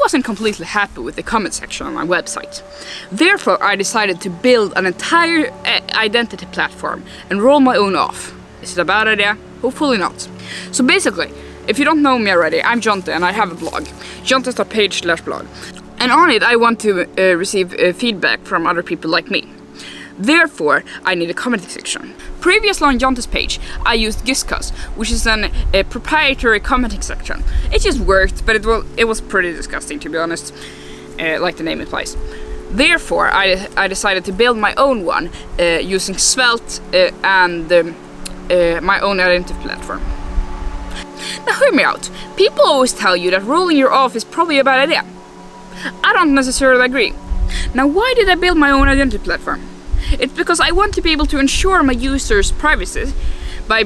wasn't completely happy with the comment section on my website. Therefore, I decided to build an entire identity platform and roll my own off. Is it a bad idea? Hopefully not. So basically, if you don't know me already, I'm Jonte and I have a blog, jonte.page/blog. And on it I want to receive feedback from other people like me. Therefore, I need a commenting section. Previously on Jonte's page, I used geeky, which is a proprietary commenting section. It just worked, but it was pretty disgusting, to be honest, like the name implies. Therefore, I decided to build my own one using Svelte and my own identity platform. Now hear me out. People always tell you that rolling your off is probably a bad idea. I don't necessarily agree. Now why did I build my own identity platform? It's because I want to be able to ensure my users' privacy by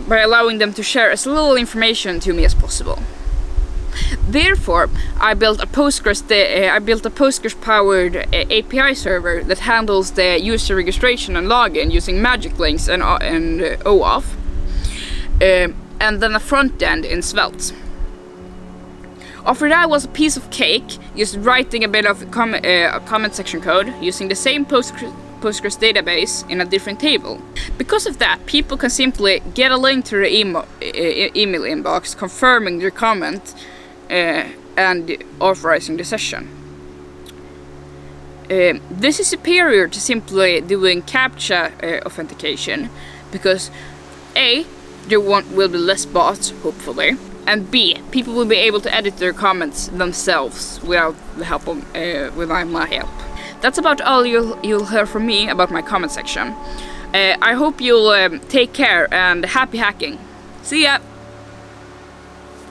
allowing them to share as little information to me as possible. Therefore, I built a Postgres-powered API server that handles the user registration and login using magic links and OAuth, and then a front end in Svelte. After that was a piece of cake, just writing a bit of comment section code using the same Postgres database in a different table. Because of that, people can simply get a link to the email inbox confirming their comment and authorizing the session. This is superior to simply doing CAPTCHA authentication because A, there will be less bots, hopefully, and B, people will be able to edit their comments themselves without the help of without my help. That's about all you'll hear from me about my comment section. I hope you'll take care and happy hacking. See ya!